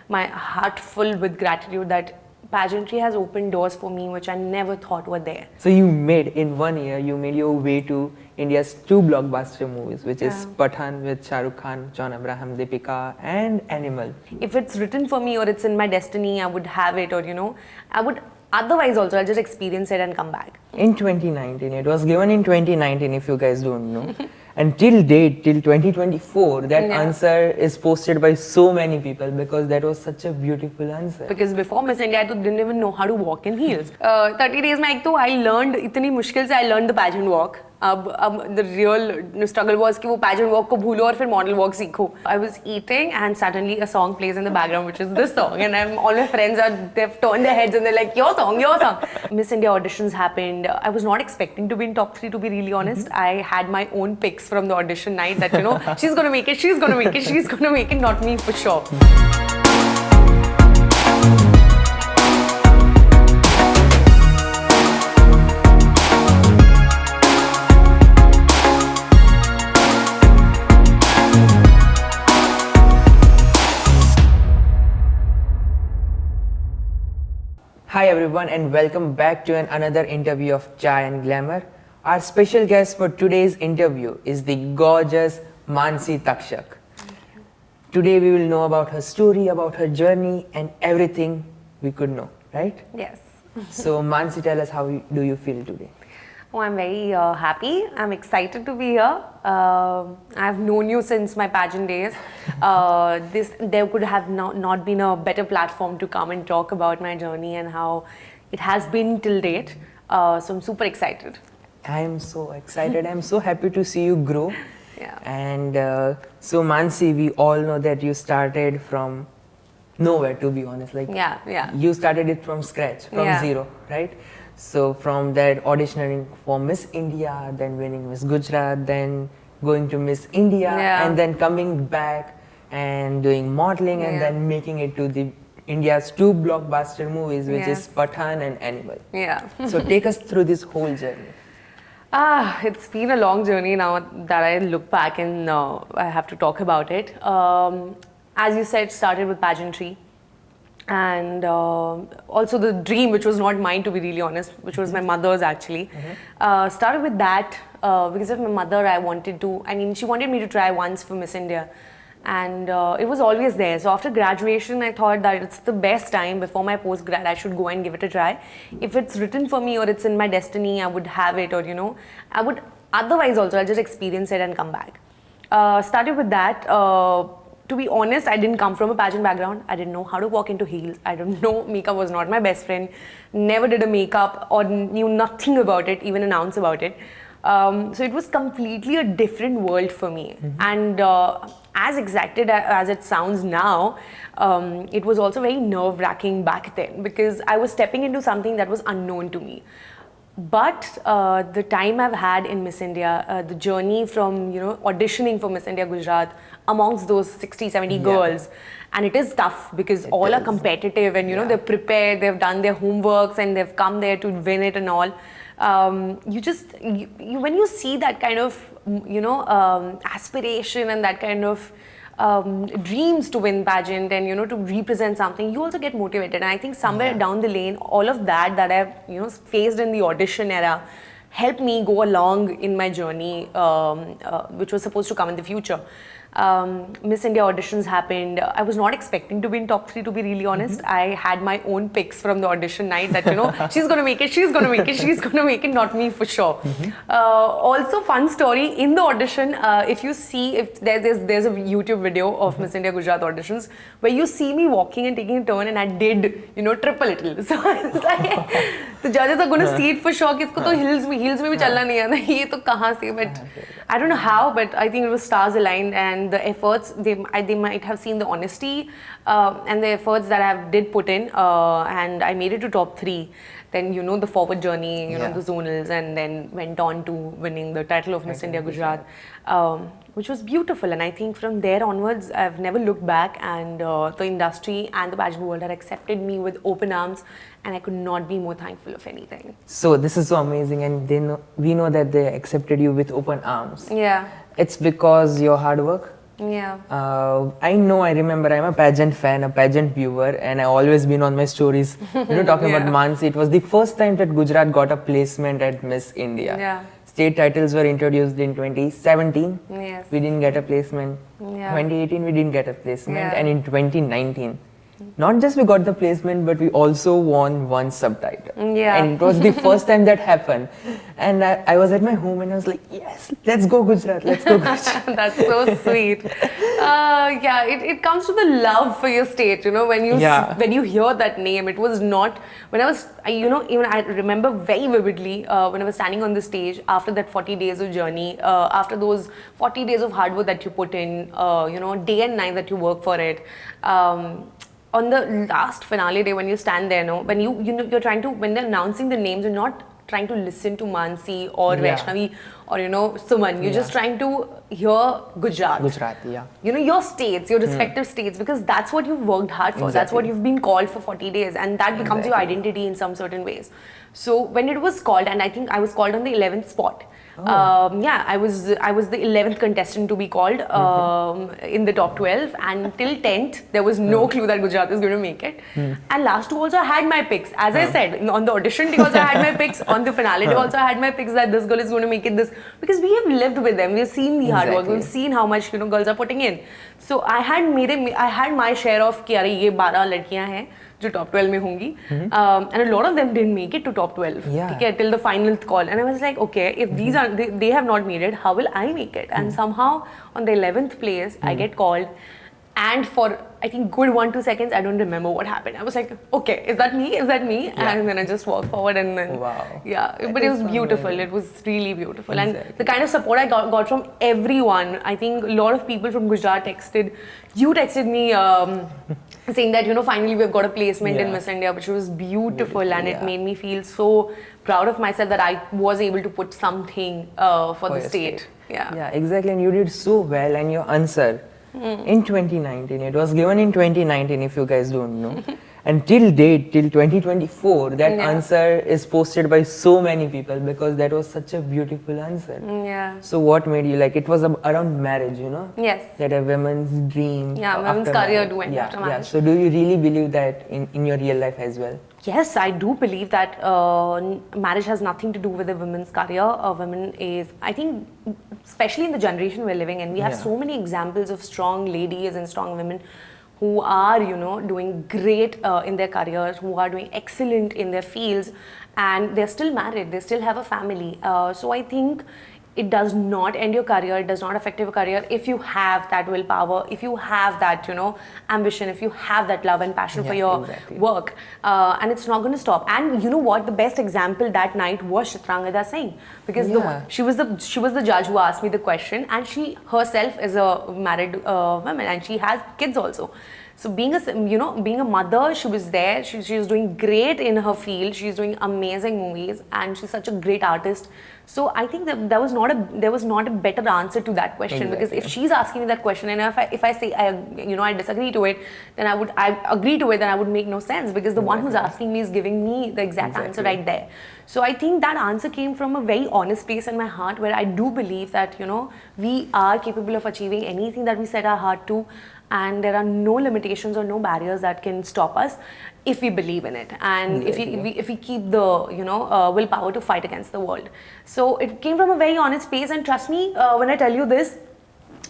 my heart full with gratitude that pageantry has opened doors for me which I never thought were there. So you made, in 1 year, you made your way to India's 2 blockbuster movies, which is Pathan with Shah Rukh Khan, John Abraham, Deepika, and Animal. If it's written for me or it's in my destiny, I would have it, or I would otherwise also, I'll just experience it and come back. In 2019, it was given in 2019 if you guys don't know. And till date, till 2024, that answer is posted by so many people because that was such a beautiful answer. Because before Miss India, I didn't even know how to walk in heels. 30 days mein I learned, itni mushkil se I learned the pageant walk. The real struggle was कि वो pageant walk को भूलो और फिर model walk सीखो. I was eating and suddenly a song plays in the background, which is this song, and all my friends they've turned their heads and they're like, your song. Miss India auditions happened. I was not expecting to be in top 3, to be really honest. I had my own picks from the audition night that she's gonna make it, she's gonna make it, she's gonna make it, not me for sure. Hi everyone and welcome back to another interview of Chai and Glamour. Our special guest for today's interview is the gorgeous Mansi Taxak. Today we will know about her story, about her journey and everything we could know, right? Yes. So Mansi, tell us how do you feel today? Oh, I'm very happy. I'm excited to be here. I've known you since my pageant days. There could have not been a better platform to come and talk about my journey and how it has been till date. So I'm super excited. I'm so excited. I'm so happy to see you grow. Yeah. And so Mansi, we all know that you started from nowhere, to be honest. Yeah. You started it from scratch, from zero, right? So from that auditioning for Miss India, then winning Miss Gujarat, then going to Miss India, and then coming back and doing modeling, and then making it to the India's 2 blockbuster movies, which is Pathan and Animal. Yeah. So take us through this whole journey. It's been a long journey now that I look back and I have to talk about it. As you said, started with pageantry. And also the dream, which was not mine, to be really honest, which was my mother's actually. Started with that because of my mother. She wanted me to try once for Miss India, and it was always there. So after graduation, I thought that it's the best time before my post-grad, I should go and give it a try. If it's written for me or it's in my destiny, I would have it, or I would otherwise also, I'll just experience it and come back. Started with that. To be honest, I didn't come from a pageant background. I didn't know how to walk into heels. I don't know, makeup was not my best friend. Never did a makeup or knew nothing about it, even an ounce about it. So it was completely a different world for me. And as excited as it sounds now, it was also very nerve-wracking back then because I was stepping into something that was unknown to me. But the time I've had in Miss India, the journey from auditioning for Miss India Gujarat amongst those 60-70 girls, and it is tough because all are competitive and they're prepared, they've done their homeworks and they've come there to win it and all. When you see that kind of aspiration and that kind of dreams to win pageant and to represent something, you also get motivated. And I think somewhere down the lane, all of that I've faced in the audition era helped me go along in my journey, which was supposed to come in the future. Miss India auditions happened. I was not expecting to be in top 3, to be really honest. I had my own picks from the audition night that she's gonna make it, she's gonna make it, she's gonna make it, not me for sure. Also, fun story in the audition. If you see, if there's a YouTube video of Miss India Gujarat auditions where you see me walking and taking a turn, and I did trip a little. So it's like the judges are gonna see it for sure. Kisko to heels mein bhi chalna nahi aata. Ye to kahan se? But I don't know how. But I think it was stars aligned and the efforts, they might have seen the honesty and the efforts that I did put in, and I made it to top 3. Then the forward journey, the zonals, and then went on to winning the title of Miss India Gujarat, which was beautiful. And I think from there onwards, I've never looked back, and the industry and the pageant world had accepted me with open arms, and I could not be more thankful of anything. So this is so amazing, and we know that they accepted you with open arms. Yeah. It's because your hard work? Yeah. I remember I'm a pageant fan, a pageant viewer, and I always been on my stories, talking about Mansi. It was the first time that Gujarat got a placement at Miss India. Yeah. State titles were introduced in 2017. Yes. We didn't get a placement. Yeah. 2018 we didn't get a placement, Yeah. and in 2019. Not just we got the placement, but we also won one subtitle. Yeah. And it was the first time that happened. And I was at my home and I was like, yes, let's go Gujarat, let's go Gujarat. That's so sweet. Yeah, it comes to the love for your state, when you hear that name. It was not, when I was, even I remember very vividly when I was standing on the stage after that 40 days of journey, after those 40 days of hard work that you put in, day and night that you work for it. On the last finale day, when you stand there, when you're trying to, when they're announcing the names, you're not trying to listen to Mansi or Vaishnavi or Suman. You're just trying to hear Gujarat. Gujarat, yeah. Your states, your respective states, because that's what you've worked hard for. Exactly. That's what you've been called for 40 days, and that becomes your identity in some certain ways. So when it was called, and I think I was called on the 11th spot. I was the 11th contestant to be called in the top 12, and till 10th there was no clue that Gujarat is going to make it. And last two also I had my picks, as I said, on the audition day also I had my picks, on the finale day also I had my picks that this girl is going to make it, this, because we have lived with them, we've seen the hard work, we've seen how much girls are putting in. So I had my share of कि अरे ये 12 लड़कियां हैं जो top 12 में होंगी, and a lot of them didn't make it to top 12 till the final call, and I was like, okay, if these are they have not made it, how will I make it? And somehow on the 11th place I get called, and for I think good 1-2 seconds I don't remember what happened. I was like, okay, is that me? And then I just walked forward, and then but it was beautiful. It was really beautiful, and the kind of support I got from everyone. I think a lot of people from Gujarat texted me saying that finally we've got a placement in Miss India, which was beautiful, and it made me feel so proud of myself that I was able to put something for the state. Yeah, exactly, and you did so well. And your answer in 2019, it was given in 2019, if you guys don't know. And till date, till 2024, that answer is posted by so many people, because that was such a beautiful answer. Yeah. So what made you, like, it was around marriage, Yes. That a woman's dream. Yeah, women's career doing after marriage. Yeah. So do you really believe that in your real life as well? Yes, I do believe that marriage has nothing to do with a woman's career. A woman is, I think, especially in the generation we're living in, we have so many examples of strong ladies and strong women who are, doing great in their careers, who are doing excellent in their fields, and they're still married, they still have a family. So I think it does not end your career, it does not affect your career if you have that willpower, if you have that, ambition, if you have that love and passion for your work, and it's not going to stop. And you know what, the best example that night was Chitrangada Singh, because she was the judge who asked me the question, and she herself is a married woman, and she has kids also. So being a mother, she was there. She was doing great in her field. She's doing amazing movies, and she's such a great artist. So I think that there was not a better answer to that question, because if she's asking me that question, and if I say I disagree to it, then I agree to it, then I would make no sense, because the one who's asking me is giving me the exact answer right there. So I think that answer came from a very honest place in my heart, where I do believe that we are capable of achieving anything that we set our heart to, and there are no limitations or no barriers that can stop us if we believe in it, and if we keep the willpower to fight against the world. So it came from a very honest space, and trust me when I tell you this,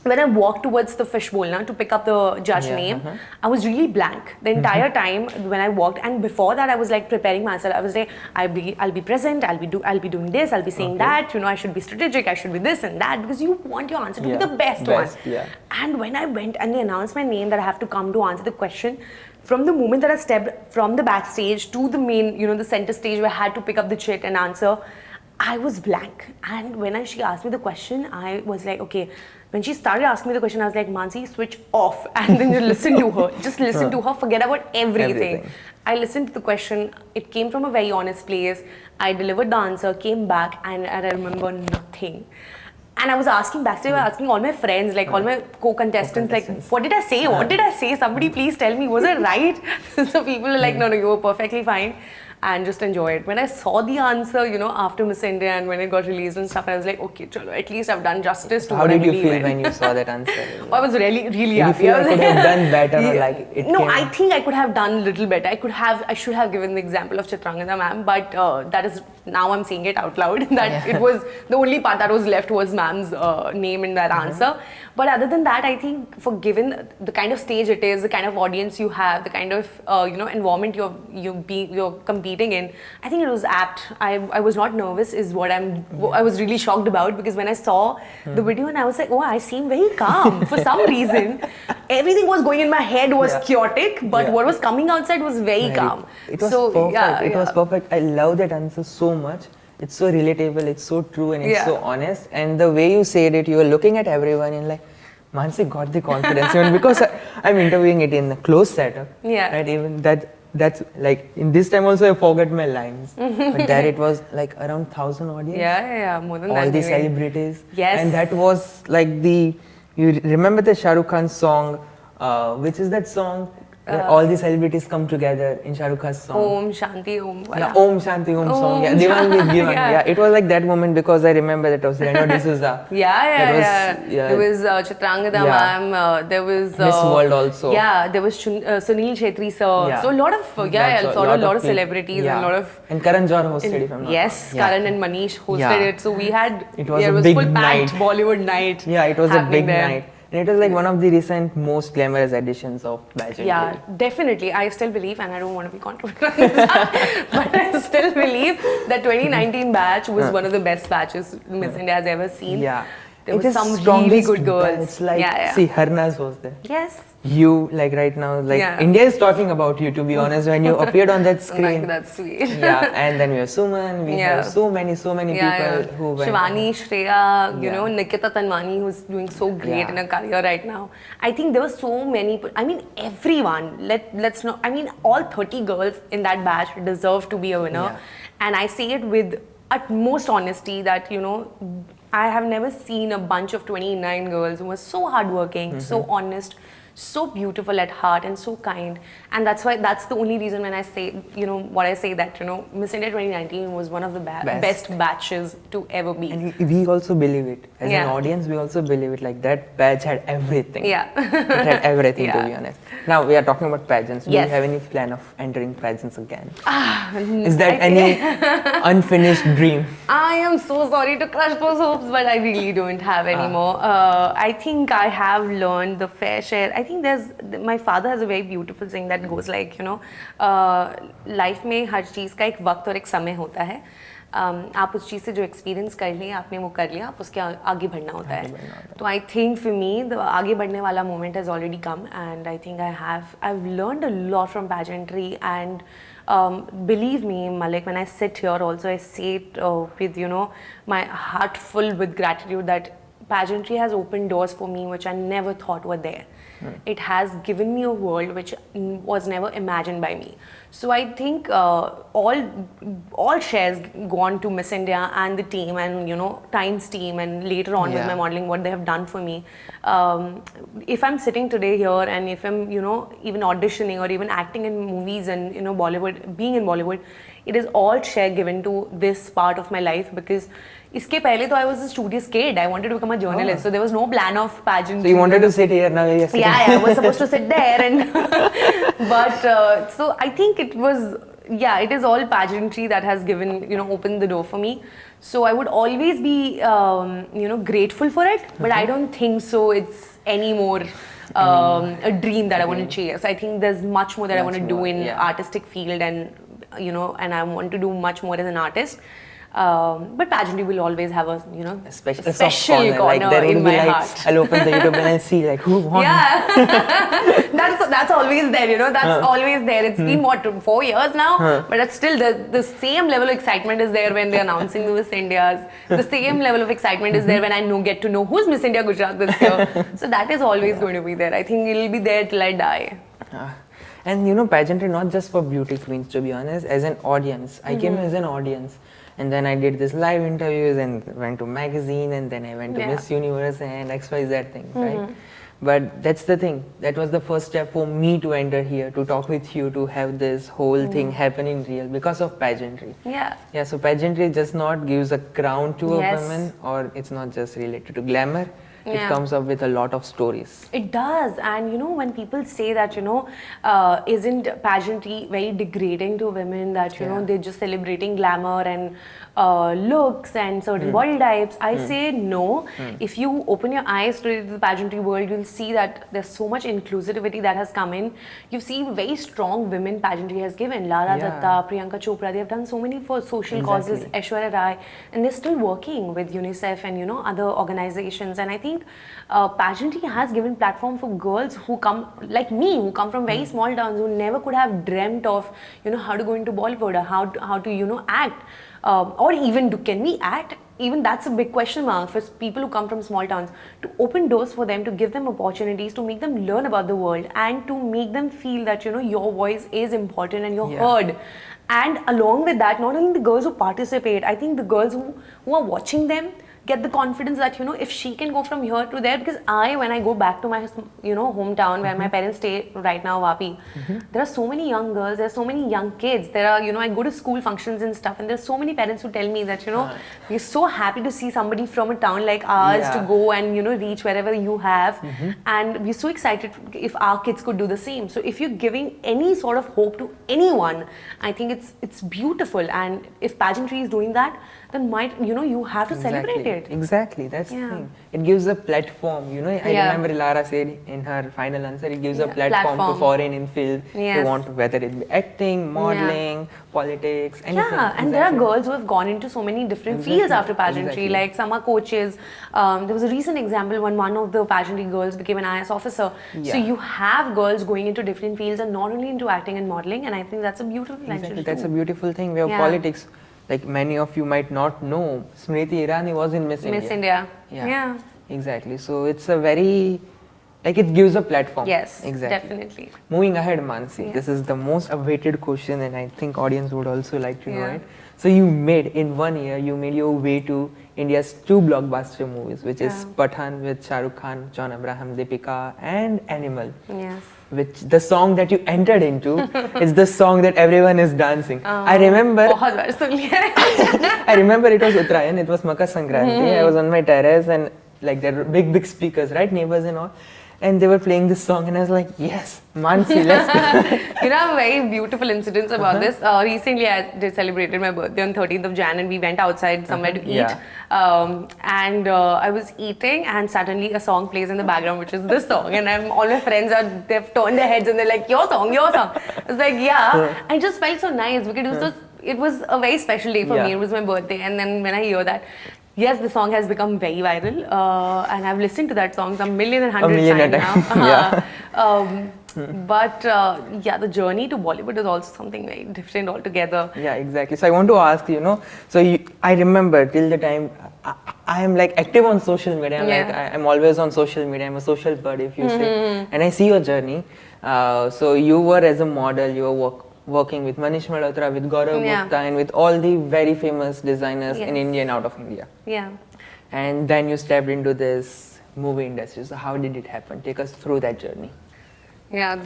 when I walked towards the fishbowl to pick up the judge name, I was really blank the entire time when I walked. And before that, I was like preparing myself. I was like, I'll be present. I'll be doing this. I'll be saying that. I should be strategic. I should be this and that, because you want your answer to be the best one. Yeah. And when I went and they announced my name that I have to come to answer the question, from the moment that I stepped from the backstage to the main, the center stage where I had to pick up the chit and answer, I was blank. And when she asked me the question, I was like, okay. When she started asking me the question, I was like, Mansi, switch off, and then just listen to her. Just listen to her, forget about everything. I listened to the question. It came from a very honest place. I delivered the answer, came back, and I remember nothing. And I was asking backstage, I was asking all my friends, like all my co-contestants, like, what did I say? What did I say? Somebody please tell me, was it right? So people were like, no, you were perfectly fine. and just enjoy it. When I saw the answer, you know, after Miss India and when it got released and stuff, I was like, okay, chalo, at least I've done justice to How what I did you believe feel in. when you saw that answer? I was really, really Did happy. you feel I was I could like, have done better or like it no, came? I think I could have done a little better. I should have given the example of Chitrangada ma'am, but that is, now I'm saying it out loud, that it was, the only part that was left was ma'am's name in that answer. But other than that, I think for given the kind of stage it is, the kind of audience you have, the kind of you know, environment you're competing in, I think it was apt. I was not nervous is what I was really shocked about, because when I saw the video and I was like, oh, I seem very calm for some reason. Everything was going in my head was chaotic, but what was coming outside was very calm. It was perfect. It was perfect. I love that answer so much. It's so relatable, it's so true, and it's so honest. And the way you said it, you were looking at everyone and like, Mansi got the confidence. Even because I'm interviewing it in a closed setup. Right? Even that's like, in this time also I forgot my lines. But there it was like around 1,000 audience. More than all that. All the celebrities. Yes. And that was like you remember the Shah Rukh Khan song, which is that song? All the celebrities come together in Shah Rukh Khan's song. Om Shanti Om. Yeah, Om Shanti Om song. Yeah, Diwan with Diwan. Yeah, it was like that moment because I remember that was Reno D'Souza. There was Chitrangada ma'am. There was Miss World also. Yeah, there was Sunil Chetri sir. Yeah. So a lot of a lot of celebrities and a lot of. And Karan Johar hosted it. Yes, Karan and Manish hosted it. So we had. It was a big full night. Bollywood night. Yeah, it was a big night. And it was like one of the recent most glamorous editions of pageantry. Yeah, definitely. I still believe, and I don't want to be controversial on this, but I still believe that 2019 batch was one of the best batches Miss India has ever seen. Yeah. There was some really good girls. It's like, see, Harnaz was there. Yes. You, like right now, like India is talking about you, to be honest, when you appeared on that screen. Like, that's sweet. Yeah, and then we have Suman, we have so many people who went. Shivani, Shreya, you know, Nikita Tanwani, who's doing so great in her career right now. I think there were so many, I mean, everyone, let's not, I mean, all 30 girls in that batch deserve to be a winner. Yeah. And I say it with utmost honesty that, you know, I have never seen a bunch of 29 girls who were so hardworking, so honest, so beautiful at heart and so kind. And that's the only reason when I say, you know, what I say that, you know, Miss India 2019 was one of the best batches to ever be. And we also believe it. As an audience, we also believe it. Like that batch had everything. Yeah. It had everything, to be honest. Now, we are talking about pageants. Do you have any plan of entering pageants again? Is that any unfinished dream? I am so sorry to crush those hopes, but I really don't have any more. I think I have learned the fair share. I think my father has a very beautiful saying that goes like, you know, life में हर चीज़ का एक वक्त और एक समय होता है. आप उस चीज़ से जो एक्सपीरियंस कर लिया आपने वो कर लिया आप उसके आगे बढ़ना होता है. तो I think for me the आगे बढ़ने वाला moment has already come, and I think I've learned a lot from pageantry. And believe me, Malik, when I sit here also I say it with, you know, my heart full with gratitude that pageantry has opened doors for me which I never thought were there. It has given me a world which was never imagined by me. So I think all shares go on to Miss India and the team, and, you know, Times team, and later on with my modeling, what they have done for me. If I'm sitting today here and if I'm, you know, even auditioning or even acting in movies and, you know, Bollywood, being in Bollywood, it is all share given to this part of my life, because iske pehle to I was a studious kid. I wanted to become a journalist, so there was no plan of pageant. So you wanted to sit here now? Yes. Yeah, I was supposed to sit there, and but so I think it was, it is all pageantry that has given, you know, opened the door for me. So I would always be, you know, grateful for it, but I don't think so. It's any more a dream that I want to chase. I think there's much more that I want to do in artistic field, and, you know, and I want to do much more as an artist. But pageantry will always have a, you know, a special corner like, there in my like, heart. I'll open the YouTube and I'll see like who won. Yeah, that's always there, you know. That's always there. It's been what, 4 years now, but it's still the same level of excitement is there when they're announcing the Miss Indias. The same level of excitement is there when I get to know who's Miss India Gujarat this year. So that is always going to be there. I think it'll be there till I die. And, you know, pageantry not just for beauty queens, to be honest. As an audience, I came as an audience. And then I did this live interviews and went to magazine, and then I went to Miss Universe and XYZ thing, right? But that's the thing. That was the first step for me to enter here, to talk with you, to have this whole thing happen in real because of pageantry. Yeah. Yeah, so pageantry just not gives a crown to a Yes. woman, or it's not just related to glamour. It Yeah. comes up with a lot of stories. It does, and you know, when people say that, you know, isn't pageantry very degrading to women, that, you know, they're just celebrating glamour and looks and certain body types, I say no. If you open your eyes to the pageantry world, you'll see that there's so much inclusivity that has come in. You've seen very strong women pageantry has given. Lara Datta, Priyanka Chopra, they have done so many for social causes, Aishwarya Rai, and they're still working with UNICEF and, you know, other organizations. And I think pageantry has given platform for girls who come, like me, who come from very small towns, who never could have dreamt of, you know, how to go into Bollywood or how to, you know, act. Or even can we act? Even that's a big question mark for people who come from small towns. To open doors for them, to give them opportunities, to make them learn about the world, and to make them feel that, you know, your voice is important and you're heard. And along with that, not only the girls who participate, I think the girls who are watching them get the confidence that, you know, if she can go from here to there, because when I go back to my, you know, hometown where my parents stay right now, Vapi, there are so many young girls, there are so many young kids, there are, you know, I go to school functions and stuff, and there's so many parents who tell me that, you know, we're so happy to see somebody from a town like ours to go and, you know, reach wherever you have, and we're so excited if our kids could do the same. So if you're giving any sort of hope to anyone, I think it's beautiful, and if pageantry is doing that, then you have to celebrate it. Exactly, that's the thing. It gives a platform, you know. I remember Lara said in her final answer, it gives a platform to foreign in field. They want, whether it be acting, modeling, politics, anything. Yeah, and there are girls who have gone into so many different fields after pageantry, like some are coaches. There was a recent example when one of the pageantry girls became an IS officer. So you have girls going into different fields and not only into acting and modeling, and I think that's a beautiful venture. That's a beautiful thing. We have politics. Like many of you might not know, Smriti Irani was in Miss India. Miss India. Yeah. Exactly. So it's a very, like, it gives a platform. Yes, exactly. Definitely. Moving ahead, Mansi, this is the most awaited question, and I think audience would also like to know it. So you made, in 1 year, you made your way to India's 2 blockbuster movies, which is Pathan with Shah Rukh Khan, John Abraham, Deepika, and Animal. Yes. Which the song that you entered into is the song that everyone is dancing. I remember. I remember it was Uttarayan, it was Makar Sankranti. I was on my terrace, and like there were big speakers, right, neighbors and all. And they were playing this song, and I was like, yes, Mansi, let's go. You know, I have very beautiful incidents about this. Recently, I celebrated my birthday on 13th of Jan, and we went outside somewhere to eat. And I was eating, and suddenly a song plays in the background, which is this song. And all my friends they've turned their heads, and they're like, your song, your song. I was like, yeah. I just felt so nice because it was a very special day for me. It was my birthday, and then when I hear that, yes, the song has become very viral, and I've listened to that song some million and hundred times now. But the journey to Bollywood is also something very different altogether. Yeah, exactly. So I want to ask you, I remember till the time I am like active on social media. I'm always on social media. I'm a social bird, if you say. And I see your journey. So you were as a model, you were working with Manish Malhotra, with Gaurav Gupta, and with all the very famous designers in India and out of India. Yeah. And then you stepped into this movie industry. So how did it happen? Take us through that journey. Yeah,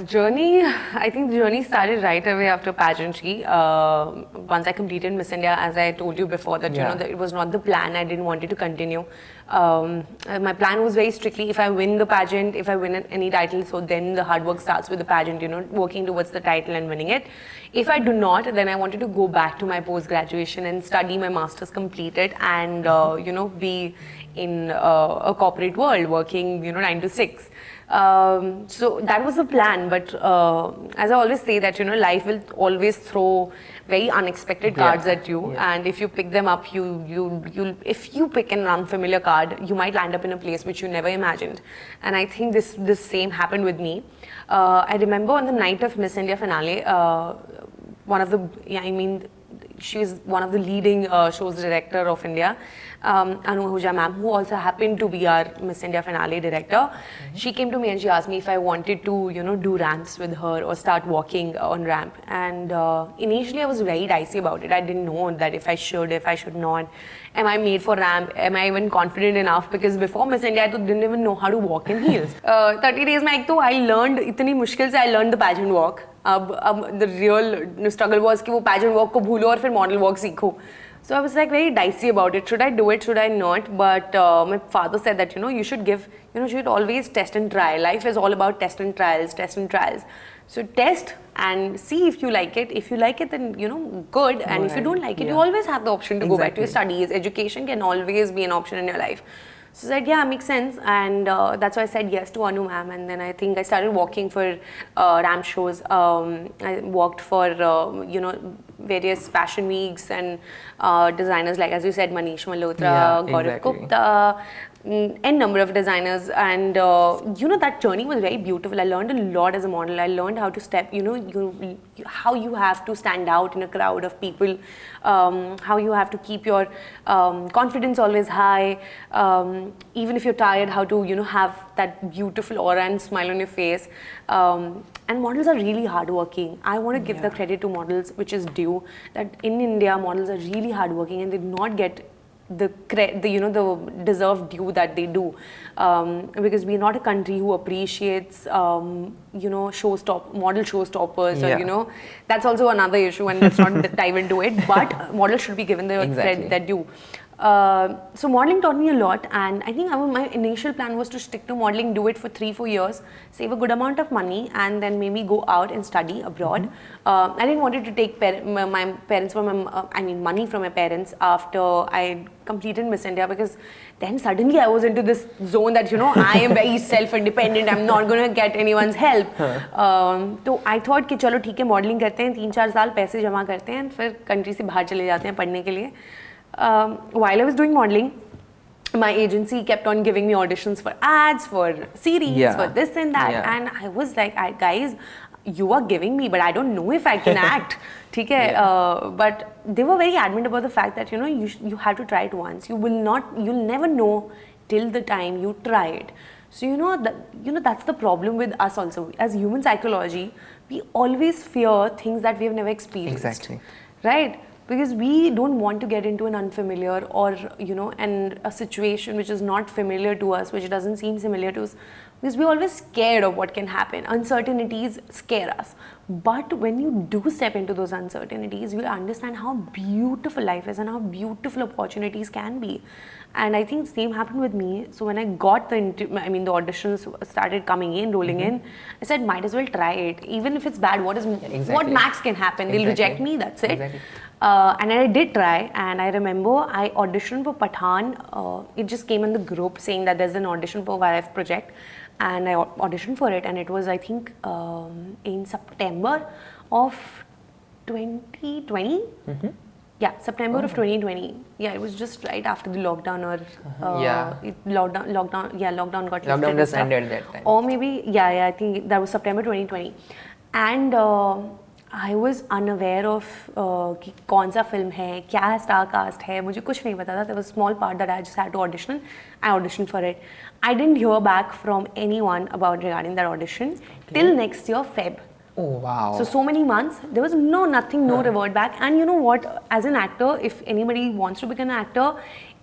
I think the journey started right away after pageantry. Once I completed Miss India, as I told you before, that that it was not the plan. I didn't want it to continue. My plan was very strictly, if I win the pageant, if I win any title, so then the hard work starts with the pageant, working towards the title and winning it. If I do not, then I wanted to go back to my post-graduation and study my master's, complete it, and be in a corporate world, working 9 to 6. So that was the plan, but as I always say that life will always throw very unexpected cards at you, and if you pick them up, if you pick an unfamiliar card, you might land up in a place which you never imagined. And I think this same happened with me. I remember on the night of Miss India finale, she's one of the leading shows director of India, Anu Ahuja ma'am, who also happened to be our Miss India finale director. She came to me and she asked me if I wanted to, do ramps with her or start walking on ramp. And initially I was very dicey about it. I didn't know that if I should not. Am I made for ramp? Am I even confident enough? Because before Miss India, I didn't even know how to walk in heels. 30 days में एक तो I learned इतनी मुश्किल से I learned the pageant walk. अब the real struggle was कि वो pageant walk को भूलो और फिर model walk सीखो. So I was like very dicey about it. Should I do it? Should I not? But my father said that you should you should always test and try. Life is all about test and trials, test and trials. So test and see if you like it. If you like it, then good. And if you don't like it, you always have the option to go back to your studies. Education can always be an option in your life. So I said, yeah, makes sense. And that's why I said yes to Anu ma'am. And then I think I started walking for ramp shows. I walked for, various fashion weeks and designers like, as you said, Manish Malhotra, Gaurav Gupta, n number of designers. And, that journey was very beautiful. I learned a lot as a model. I learned how to step, how you have to stand out in a crowd of people, how you have to keep your confidence always high, even if you're tired, how to, have that beautiful aura and smile on your face. And models are really hardworking. I want to give the credit to models, which is due, that in India, models are really hardworking and they do not get the deserved due that they do, because we're not a country who appreciates model showstoppers, or that's also another issue, and let's not dive into it, but models should be given the credit that due. So modeling taught me a lot, and I think my initial plan was to stick to modeling, do it for 3-4 years, save a good amount of money, and then maybe go out and study abroad. I didn't want to take my parents money from my parents after I completed Miss India, because then suddenly I was into this zone that I am very self-independent. I'm not going to get anyone's help. So I thought कि चलो ठीक है modeling करते हैं 3-4 साल पैसे जमा करते हैं फिर country से बाहर चले जाते हैं पढ़ने के लिए. While I was doing modeling, my agency kept on giving me auditions for ads, for series, for this and that. And I was like, guys, you are giving me, but I don't know if I can act. But they were very adamant about the fact that, you have to try it once. You'll never know till the time you try it. So, that's the problem with us also. As human psychology, we always fear things that we have never experienced. Exactly. Right? Because we don't want to get into an unfamiliar or, and a situation which is not familiar to us, which doesn't seem familiar to us, because we're always scared of what can happen. Uncertainties scare us. But when you do step into those uncertainties, you'll understand how beautiful life is and how beautiful opportunities can be. And I think the same happened with me. So when I got the auditions started coming in, rolling in, I said, might as well try it. Even if it's bad, what max can happen? They'll reject me, that's it. And I did try, and I remember I auditioned for Pathaan. It just came in the group saying that there's an audition for YF project, and I auditioned for it, and it was, I think, in September of 2020. Yeah, September of 2020. Yeah, it was just right after the lockdown, or lockdown got lifted. Lockdown just ended that time. Or maybe, I think that was September 2020. And I was unaware of कि कौन सा film है, क्या star cast है, मुझे कुछ नहीं पता था. There was a small part that I just had to audition. I auditioned for it. I didn't hear back from anyone regarding that audition till next year, Feb. Oh wow! So many months, there was no revert back. And you know what? As an actor, if anybody wants to become an actor,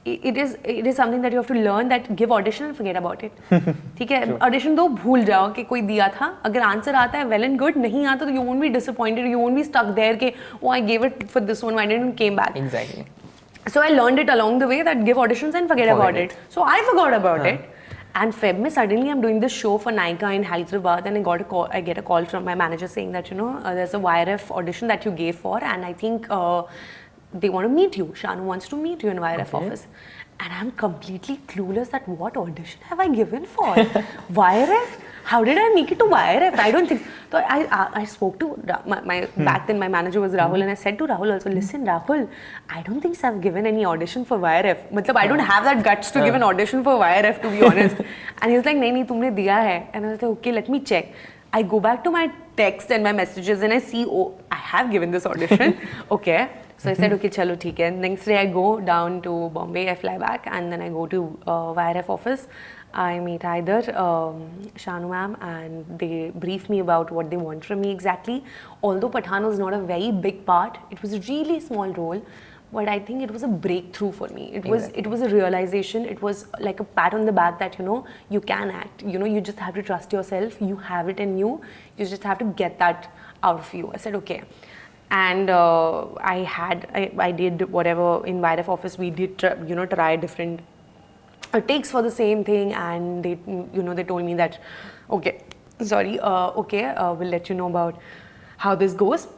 it is something that you have to learn, that give audition and forget about it. ठीक है? Audition दो, भूल जाओ कि कोई दिया था. अगर answer आता है, well and good. नहीं आता तो you won't be disappointed. You won't be stuck there कि I gave it for this one, why didn't it came back? Exactly. So I learned it along the way, that give auditions and forget about it. So I forgot about it. And Feb mein suddenly I'm doing this show for Nykaa in Hyderabad, and I get a call from my manager saying that there's a YRF audition that you gave for, and I think they want to meet you. Shanu wants to meet you in YRF office. And I'm completely clueless that what audition have I given for? YRF? How did I make it to YRF? I don't think so. I spoke to back then my manager was Rahul, and I said to Rahul also, listen Rahul, I don't think I've given any audition for YRF. Matlab, I don't have that guts to give an audition for YRF, to be honest. And he was like, nahi, tumne diya hai. And I was like, okay, let me check. I go back to my text and my messages and I see, oh, I have given this audition. Okay. So I said, okay, chalo, theek hai. Next day I go down to Bombay, I fly back, and then I go to YRF office. I meet either Shanu ma'am, and they brief me about what they want from me exactly. Although Pathan was not a very big part, it was a really small role. But I think it was a breakthrough for me. It was a realization. It was like a pat on the back that, you can act. You just have to trust yourself. You have it in you. You just have to get that out of you. I said, okay. And I did whatever in YRF office. We did, try different takes for the same thing. And they, they told me that, okay, we'll let you know about how this goes.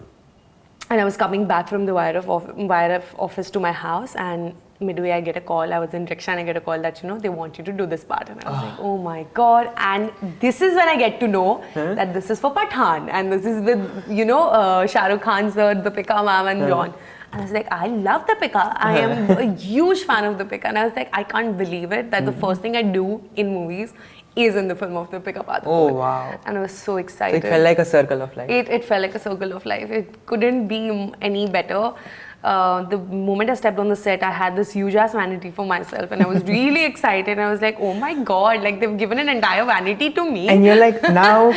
And I was coming back from the YRF office to my house, and midway I get a call. I was in rickshaw and I get a call that, they want you to do this part. And I was like, oh my God. And this is when I get to know that this is for Pathan. And this is with, Shah Rukh Khan sir, Deepika ma'am and John. And I was like, I love Deepika. I am a huge fan of Deepika. And I was like, I can't believe it that the first thing I do in movies is in the film of Deepika Padukone. Oh, wow. And I was so excited. So it felt like a circle of life. It felt like a circle of life. It couldn't be any better. The moment I stepped on the set, I had this huge ass vanity for myself, and I was really excited. I was like, oh my God, like they've given an entire vanity to me. And you're like, now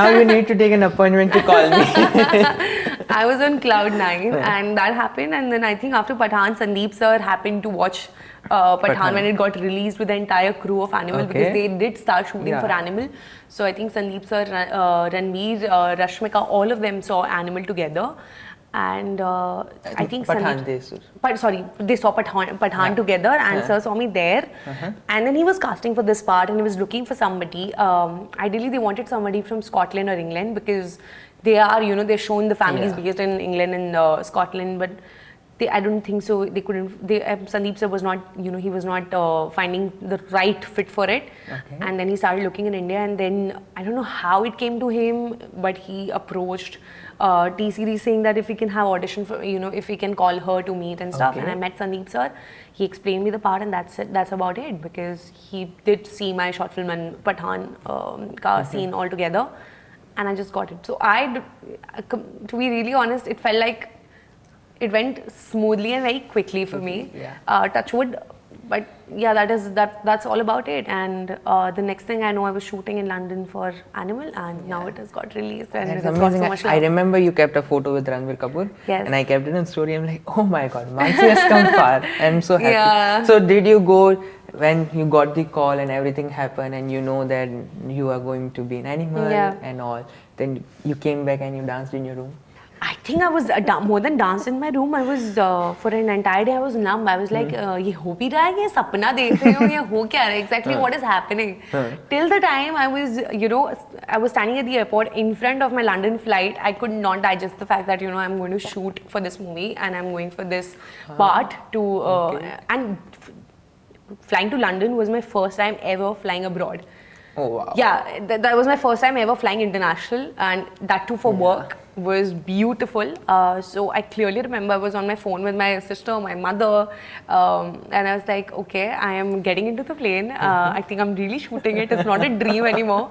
you need to take an appointment to call me. I was on cloud 9 and that happened. And then I think after Pathan, Sandeep sir happened to watch Pathan when it got released with the entire crew of Animal, because they did start shooting for Animal. So I think Sandeep sir, Ranveer, Rashmika, all of them saw Animal together. And I think they saw Pathan together, and sir saw me there. And then he was casting for this part, and he was looking for somebody. Ideally, they wanted somebody from Scotland or England, because they are, they're shown the families based in England and Scotland, but I don't think so. They couldn't. Sandeep sir was not, he was not finding the right fit for it. And then he started looking in India, and then I don't know how it came to him, but he approached T-Series saying that if we can have audition for, if we can call her to meet and stuff. And I met Sandeep sir. He explained me the part, and that's it. That's about it, because he did see my short film and Pathan scene all together, and I just got it. So to be really honest, it felt like it went smoothly and very quickly for me. Touch wood. But yeah, that's all about it. And the next thing I know, I was shooting in London for Animal, and now it has got released. And that's it has amazing. got so much love. I remember you kept a photo with Ranveer Kapoor, Yes. and I kept it in story. I'm like, oh my God, Mansi has come far. I'm so happy. Yeah. So did you go when you got the call and everything happened, and you know that you are going to be an Animal and all? Then you came back and you danced in your room. I think I was more than danced in my room. I was for an entire day I was numb. I was like, ये हो भी रहा है, ये सपना देख रही हूँ, ये हो क्या रहा है? Exactly what is happening? Till the time I was, I was standing at the airport in front of my London flight. I could not digest the fact that I'm going to shoot for this movie and I'm going for this part to and flying to London was my first time ever flying abroad. Oh wow! Yeah, that was my first time ever flying international, and that too for work. Was beautiful. So I clearly remember I was on my phone with my sister, my mother, and I was like, okay, I am getting into the plane. I think I'm really shooting it. It's not a dream anymore.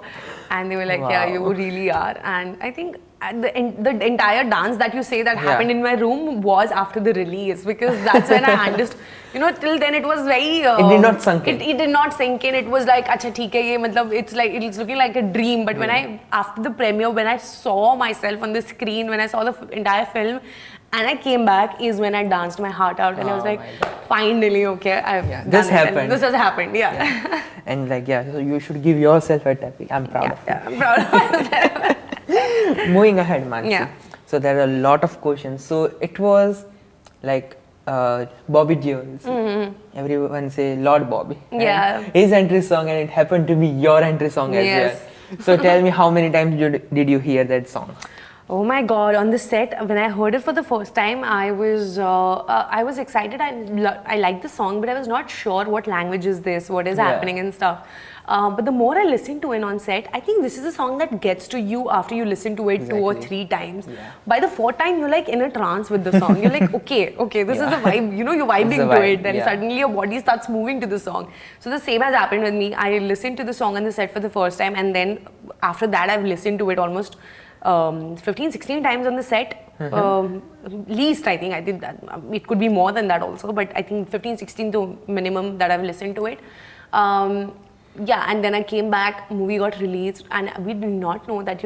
And they were like, yeah, you really are. And I think the entire dance that you say that happened in my room was after the release, because that's when I understood. Till then it was very. It did not sink in. It did not sink in. It was like, acha, theek hai, ye, matlab, it's looking like a dream. But when after the premiere, when I saw myself on the screen, when I saw the entire film, and I came back, is when I danced my heart out, and I was like, finally, okay, this happened. This has happened, And so you should give yourself a tapping. I'm proud of you. I'm proud of myself. Moving ahead, Mansi. So there are a lot of questions. So it was like Bobby Deol's. Everyone say Lord Bobby. His entry song, and it happened to be your entry song as well. So tell me, how many times did you hear that song? Oh my God! On the set, when I heard it for the first time, I was excited. I liked the song, but I was not sure what language is this, what is happening and stuff. But the more I listened to it on set, I think this is a song that gets to you after you listen to it 2 or 3 times. By the 4th time, you're like in a trance with the song. You're like, okay, this is a vibe. You're vibing to it. Then suddenly your body starts moving to the song. So the same has happened with me. I listened to the song on the set for the first time, and then after that, I've listened to it almost 15, 16 times on the set. Least, I think. I did that. It could be more than that also, but I think 15, 16 to minimum that I've listened to it. Yeah, and then I came back, movie got released, and we did not know that,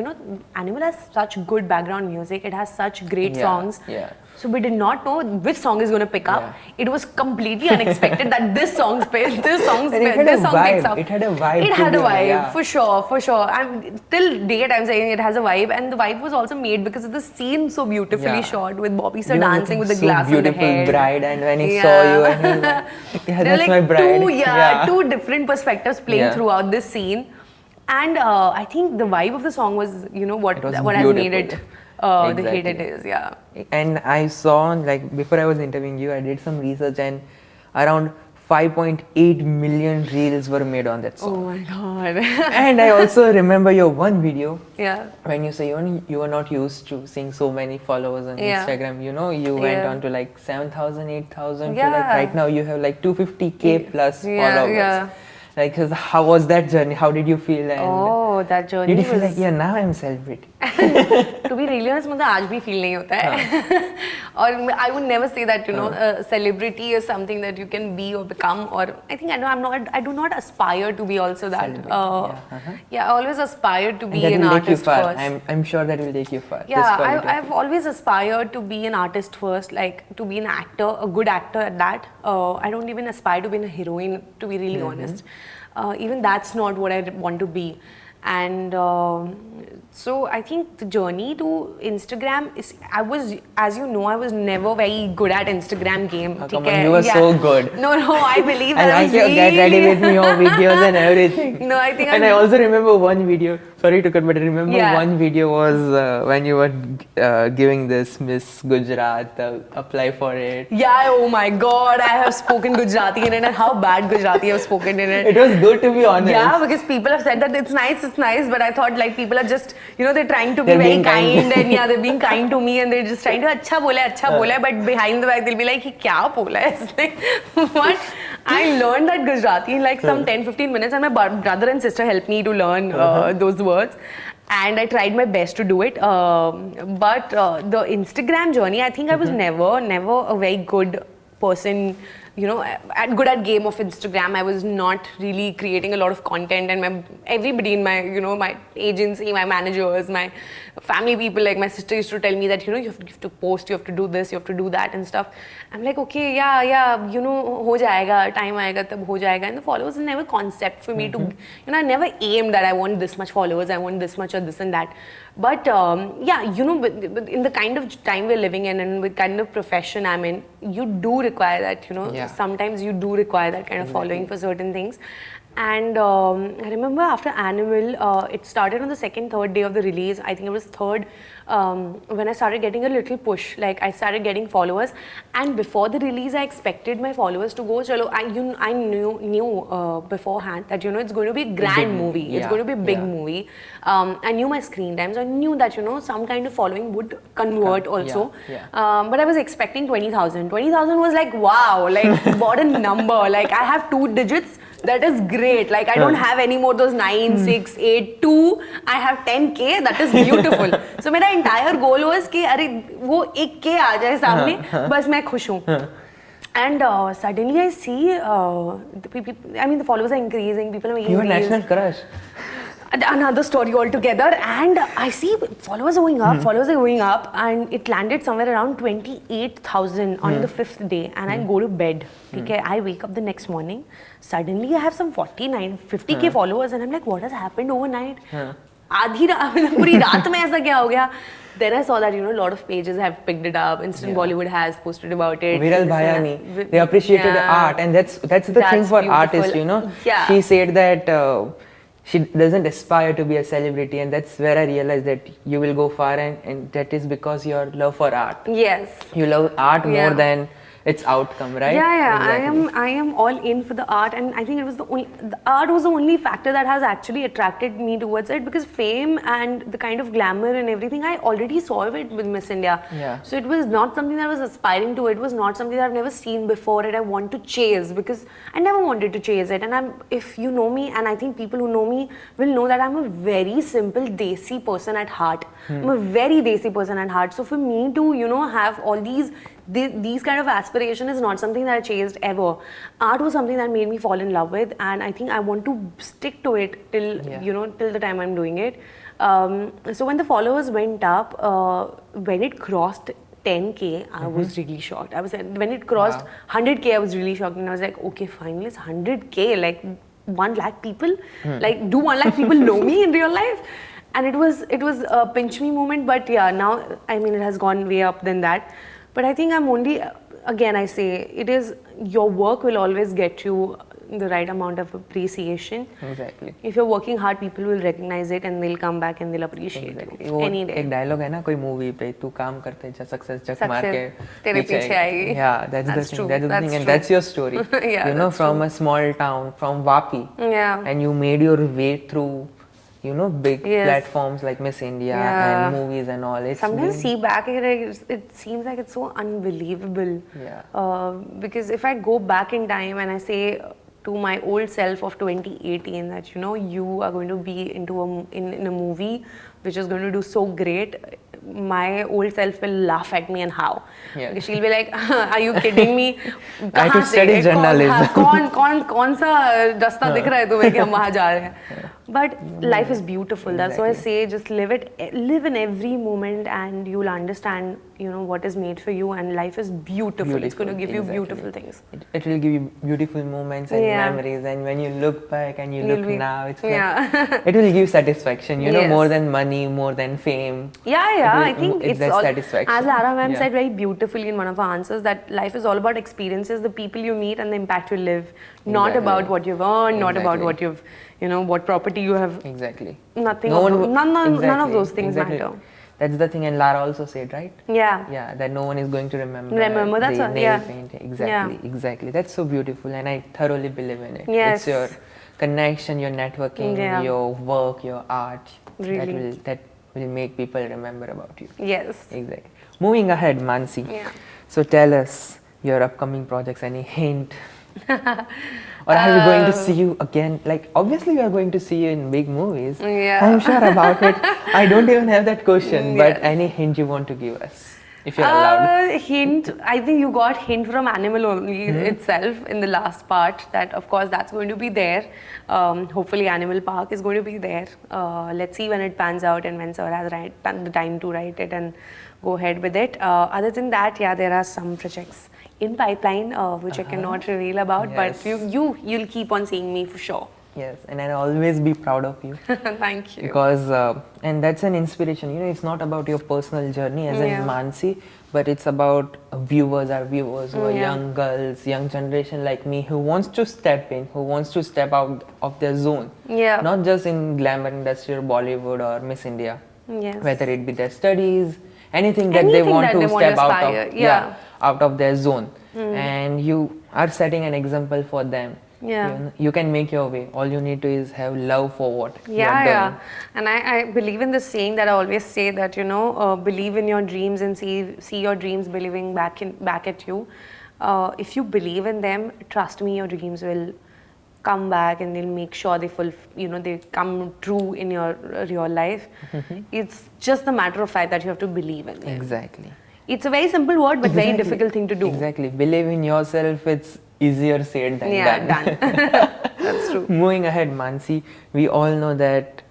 Animal has such good background music, it has such great songs. Yeah. So we did not know which song is going to pick up. It was completely unexpected that this song picks up. It had a vibe. It had a vibe, for sure. Till date, I'm saying it has a vibe, and the vibe was also made because of the scene so beautifully shot with Bobby sir dancing with the glass on the head. Beautiful bride, and when he saw you, and he was like, yeah, that's my bride. Two different perspectives playing throughout this scene, and I think the vibe of the song was, what has made it. The hit it is, And I saw, like, before I was interviewing you, I did some research, and around 5.8 million reels were made on that song. Oh my god. And I also remember your one video. Yeah. When you say you were not used to seeing so many followers on Instagram, you went on to like 7,000, 8,000. Yeah. To like right now you have like 250k plus followers. Yeah. Like, how was that journey? How did you feel? And that journey. Did you feel like, now I'm celebrity? To be really honest, मुझे आज भी feel नहीं होता है. और I would never say that celebrity is something that you can be or become. Or I think I do not aspire to be also that. I always aspire to be an artist first. I'm sure that will take you far. Yeah, I've always aspired to be an artist first, like to be an actor, a good actor at that. I don't even aspire to be a heroine, to be really honest. Even that's not what I want to be. And so I think the journey to Instagram is, as you know, I was never very good at Instagram game. Come on, you were so good. No, I believe that. I like your get ready with me your videos and everything. No, I think I also remember one video, sorry to cut, but I remember one video was when you were giving this Miss Gujarat, apply for it. Yeah, oh my god, I have spoken Gujarati in it, and how bad Gujarati I have spoken in it. It was good, to be honest. Yeah, because people have said that it's nice, but I thought like people are just, they're trying to be very kind and they're being kind to me and they're just trying to अच्छा बोला, but behind the back they'll be like, he क्या बोला है इसने? But I learned that Gujarati in like some 10-15 minutes, and my brother and sister helped me to learn those words. And I tried my best to do it. But the Instagram journey, I think I was never a very good person, good at game of Instagram. I was not really creating a lot of content, and everybody in my, my agency, my managers, my family people, like my sister used to tell me that, you have to post, you have to do this, you have to do that and stuff. I'm like, okay, ho jayega, time aayega, tab ho jayega. And the followers is never concept for me to, I never aimed that I want this much followers, I want this much or this and that. But in the kind of time we're living in and with kind of profession I'm in, you do require that, sometimes you do require that kind of following for certain things. And I remember after Animal, it started on the second, third day of the release. I think it was third when I started getting a little push. Like I started getting followers, and before the release, I expected my followers to go. Chalo, I knew beforehand that it's going to be a grand movie. It's going to be a big movie. I knew my screen times. I knew that some kind of following would convert also. But I was expecting 20,000. 20,000 was like wow, like what a number. Like I have 2 digits. That is great. Like I don't have any more those 9, 6, 8, 2. I have 10k. That is beautiful. So my entire goal was कि अरे वो 1k आ जाए सामने, बस मैं खुश हूँ. And suddenly I see, the followers are increasing. People are making reels. Your national crush. Another story altogether, and I see followers are going up, and it landed somewhere around 28,000 on the 5th day, and I go to bed. Okay, I wake up the next morning, suddenly I have some 50k followers, and I'm like, what has happened overnight? पूरी रात में ऐसा क्या हो गया? Then I saw that a lot of pages have picked it up. Instant Bollywood has posted about it. Viral Bhayani, they appreciated art, and that's the thing for beautiful. Artists, Yeah. She said that she doesn't aspire to be a celebrity, and that's where I realized that you will go far, and that is because your love for art. Yes. You love art more than its outcome, right? Yeah. Exactly. I am all in for the art, and I think it was the art was the only factor that has actually attracted me towards it, because fame and the kind of glamour and everything, I already saw it with Miss India. Yeah. So it was not something that I was aspiring to. It was not something that I've never seen before, and I want to chase, because I never wanted to chase it. And if you know me, and I think people who know me will know that I'm a very simple, desi person at heart. I'm a very desi person at heart. So for me to, have all these kind of aspiration is not something that I chased ever. Art was something that made me fall in love with, and I think I want to stick to it till till the time I'm doing it. So when the followers went up, when it crossed 10K, I was really shocked. When it crossed 100K, I was really shocked, and I was like, okay, finally it's 100K, like 1 lakh people. Like, do 1 lakh people know me in real life? And it was a pinch me moment, but yeah, now I mean it has gone way up than that. But I think I'm only, again I say, it is your work will always get you the right amount of appreciation. Exactly. If you're working hard, people will recognize it and they'll come back and they'll appreciate you any day. एक dialogue है ना कोई movie पे, तू काम करते जा success जक मार के तेरे पीछे आएगी. Yeah, that's the thing, and that's your story. Yeah, from a small town, from Vapi, and you made your way through big platforms like Miss India and movies and all. Sometimes see back at it, it seems like it's so unbelievable. Because if I go back in time and I say to my old self of 2018 that you are going to be in a movie which is going to do so great, my old self will laugh at me, and how? Because she'll be like, are you kidding me? I have to study journalism. कौन सा रास्ता दिख रहा है तुम्हें कि हम वहाँ जा रहे हैं? But life is beautiful. That's why I say just live in every moment, and you'll understand what is made for you, and life is beautiful. It's going to give you beautiful things. It will give you beautiful moments and memories, and when you look back and you look now, it's like, it will give satisfaction, more than money, more than fame. I think it's all, satisfaction. as Lara ma'am said very beautifully in one of her answers, that life is all about experiences, the people you meet and the impact you live, not about what you've earned, not about what you've what property you have. Exactly. Nothing. None of those things matter. That's the thing, and Lara also said, right? Yeah, that no one is going to remember that's the what, nail paint. Exactly. That's so beautiful, and I thoroughly believe in it. Yes. It's your connection, your networking, your work, your art. Really. That will make people remember about you. Yes. Exactly. Moving ahead, Mansi. So tell us your upcoming projects, any hint? Or are we going to see you again? Like, obviously we are going to see you in big movies. I'm sure about it. I don't even have that question, but any hint you want to give us, if you're allowed? Hint, I think you got hint from Animal only itself in the last part, that of course that's going to be there. Hopefully Animal Park is going to be there. Let's see when it pans out and when Sir has the time to write it and go ahead with it. Other than that, there are some projects in pipeline which I cannot reveal about, but you'll keep on seeing me for sure. Yes, and I'll always be proud of you. Thank you. Because, and that's an inspiration, it's not about your personal journey as in Mansi, but it's about viewers who are young girls, young generation like me, who wants to step in, who wants to step out of their zone. Not just in glamour industry or Bollywood or Miss India. Whether it be their studies, anything that they want to step out of their zone. And you are setting an example for them. You can make your way. All you need to is have love for what you are doing. And I believe in this saying that I always say that believe in your dreams and see your dreams believing back at you. If you believe in them, trust me, your dreams will come back and they'll make sure they come true in your real life. It's just a matter of fact that you have to believe in them. Exactly. It's a very simple word, but very difficult thing to do. Exactly. Believe in yourself. It's easier said than done. That's true. Moving ahead, Mansi, we all know that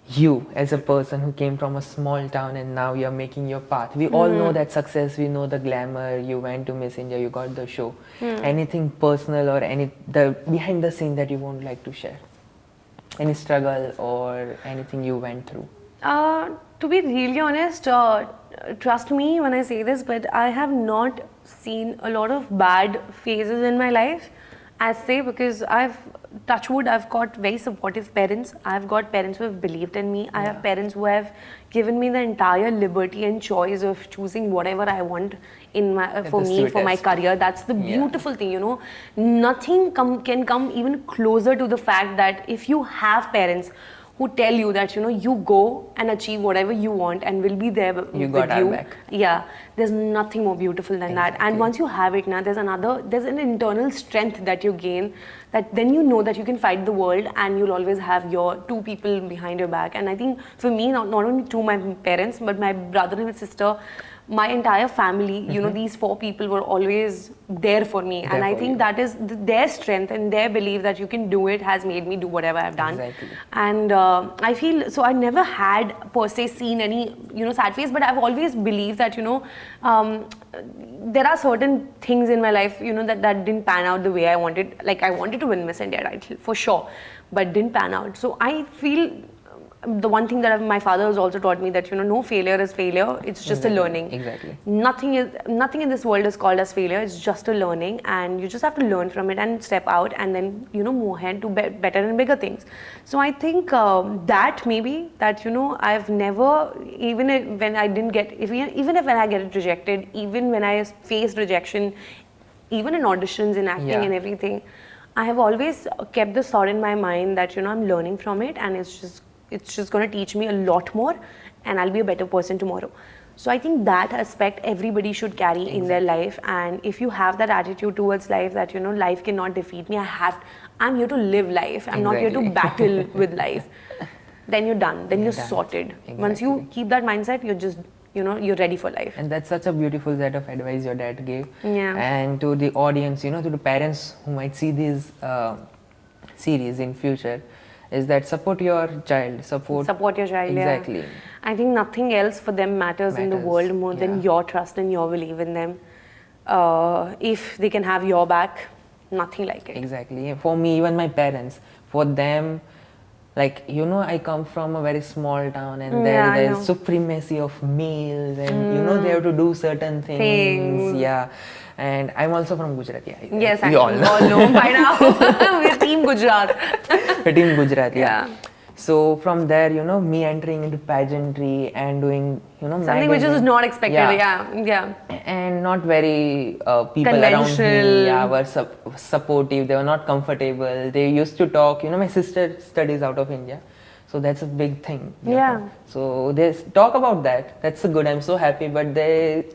you, as a person who came from a small town and now you're making your path, we all know that success, we know the glamour, you went to Miss India, you got the show. Anything personal or the behind the scene that you won't like to share? Any struggle or anything you went through? To be really honest, trust me when I say this, but I have not seen a lot of bad phases in my life. I say because touch wood, I've got very supportive parents. I've got parents who have believed in me. I have parents who have given me the entire liberty and choice of choosing whatever I want in my for me, for my career. That's the beautiful thing, you know. Nothing can come even closer to the fact that if you have parents who tell you that, you know, you go and achieve whatever you want and will be there with you. Got our back. Yeah, there's nothing more beautiful than that. And once you have it now, there's an internal strength that you gain, that then you know that you can fight the world and you'll always have your two people behind your back. And I think for me, not only to my parents, but my brother and my sister, my entire family, you know, these 4 people were always there for me. And I think that is their strength and their belief that you can do it has made me do whatever I've done. Exactly. And I feel, so I never had per se seen any, you know, sad face, but I've always believed that, you know, there are certain things in my life, you know, that didn't pan out the way I wanted. Like I wanted to win Miss India title for sure, but didn't pan out. So I feel the one thing that my father has also taught me, that, you know, no failure is failure. It's just a learning. Exactly. Nothing in this world is called as failure. It's just a learning, and you just have to learn from it and step out, and then, you know, move ahead to better and bigger things. So I think that maybe that, you know, I've never, even when I didn't get, even if when I get rejected, even when I faced rejection, even in auditions, in acting and everything, I have always kept this thought in my mind that, you know, I'm learning from it, and it's just going to teach me a lot more, and I'll be a better person tomorrow. So I think that aspect everybody should carry in their life. And if you have that attitude towards life, that, you know, life cannot defeat me, I'm here to live life. I'm not here to battle with life. Then you're done. Then you're sorted. Once you keep that mindset, you're just, you know, you're ready for life. And that's such a beautiful set of advice your dad gave. Yeah. And to the audience, you know, to the parents who might see this series in future, is that support your child. Support your child. Exactly. Yeah. I think nothing else for them matters in the world more than your trust and your belief in them. If they can have your back, nothing like it. Exactly. For me, even my parents, for them, like, you know, I come from a very small town, and there's supremacy of males, and you know, they have to do certain things. Yeah. And I'm also from Gujarat. Yes, we all know by now. We're Team Gujarat. We're Team Gujarat, yeah. So from there, you know, me entering into pageantry and doing, you know, something which is not expected. Yeah. And not very people around me were supportive. They were not comfortable. They used to talk. You know, my sister studies out of India, so that's a big thing. Yeah. So they talk about that. That's good. I'm so happy. But they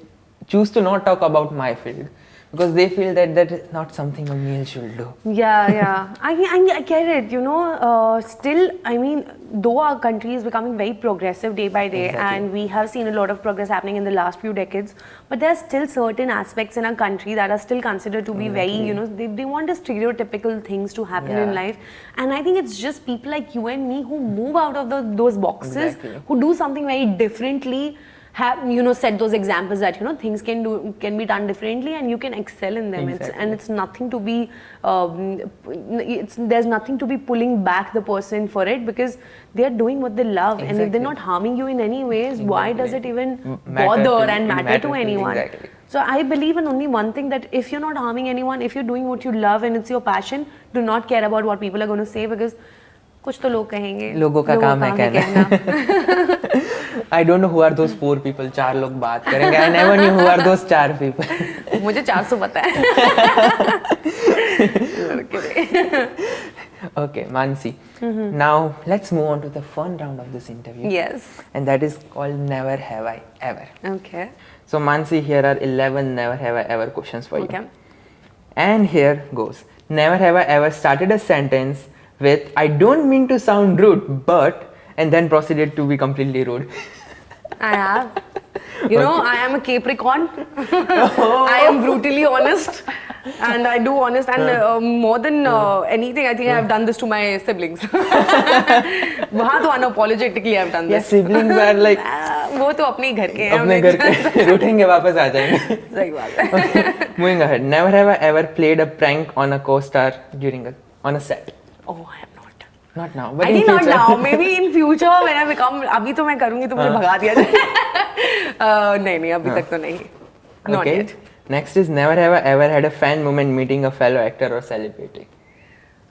choose to not talk about my field, because they feel that is not something a male should do. Yeah. I get it, you know. Still, I mean, though our country is becoming very progressive day by day, and we have seen a lot of progress happening in the last few decades, but there are still certain aspects in our country that are still considered to be very, you know, they want the stereotypical things to happen in life. And I think it's just people like you and me who move out of those boxes, who do something very differently, have, you know, set those examples that, you know, things can be done differently and you can excel in them. It's nothing to be there's nothing to be pulling back the person for it, because they're doing what they love. And if they're not harming you in any ways, why does it even matter to anyone? So I believe in only one thing, that if you're not harming anyone, if you're doing what you love and it's your passion, do not care about what people are going to say, because कुछ तो लोग कहेंगे, लोगों का काम है कहना. I don't know who are those 4 people. 4 लोग बात करेंगे. I never knew who are those 4 people. मुझे 400 पता है. Okay, Mansi. Now let's move on to the fun round of this interview. Yes. And that is called Never Have I Ever. Okay. So Mansi, here are 11 Never Have I Ever questions for you. Okay. And here goes. Never have I ever started a sentence with "I don't mean to sound rude, but," and then proceeded to be completely rude? I have. You know, I am a Capricorn. I am brutally honest, and I do honest, and more than anything, I think I have done this to my siblings. वहाँ तो unapologetically I have done this. Yeah, siblings are like. वो तो अपने घर के हैं. अपने घर के रूठेंगे वापस आ जाएंगे. सही बात है. Moving ahead. Never have I ever played a prank on a co-star on a set. Oh, I have not. Not now, but I think not now. Maybe in future when I become. अभी तो मैं करूँगी तो मुझे भगा दिया जाए. नहीं अभी तक तो नहीं. Not yet. Next is never have I ever had a fan moment meeting a fellow actor or celebrity.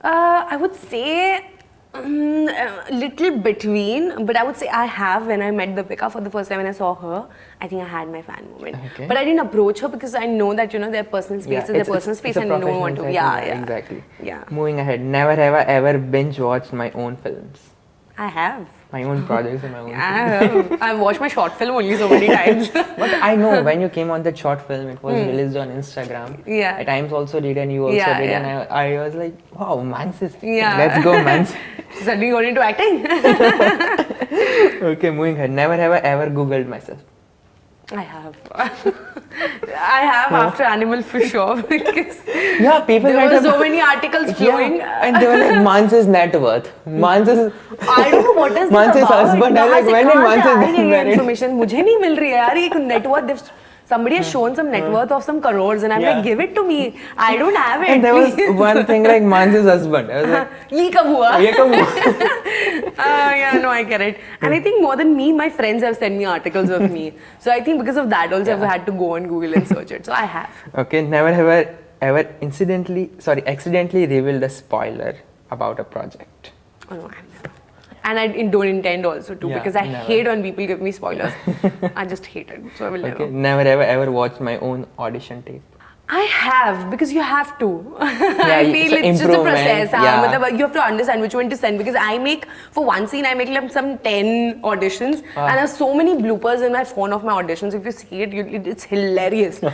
I would say little between, but I would say I have when I met Deepika for the first time when I saw her. I think I had my fan moment. Okay. But I didn't approach her because I know that, their personal space is their personal space and I don't want to. Setting, Yeah. Exactly. Yeah. Moving ahead, never have I ever binge watched my own films. I have. My own projects and my own I have. I've watched my short film only so many times. But I know when you came on that short film, it was released on Instagram. Yeah. At times also did and you also did. Yeah. And I was like, wow, Mansi. Yeah. Let's go, Mansi. Suddenly got into acting. Okay, moving ahead. Never have I ever Googled myself. I have. I have after Animal for sure because Yeah, people there might were have... so many articles flowing. Yeah, and they were like, Mansi's net worth. Mansi's... I don't know what is this Mansi's about. husband. I was like, when did Mansi's get married? Information मुझे नहीं मिल रही है यार ये net worth. Somebody has shown some net worth of some crores and I'm like, give it to me. I don't have it. And there was please. one thing like Mansi's husband. I was like, ये कब हुआ? ये कब हुआ? Yeah, no, I get it. And I think more than me, my friends have sent me articles of me. So I think because of that also I've had to go on Google and search it. So I have. Okay, never have I ever accidentally revealed a spoiler about a project. Oh no, I've never. And I don't intend also to because I hate when people give me spoilers. I just hate it. So I will never. Never ever watched my own audition tape. I have because you have to. Yeah, I feel it's just a process. Yeah. You have to understand which one to send because I make for one scene I make like some 10 auditions and I have so many bloopers in my phone of my auditions. If you see it, it's hilarious. If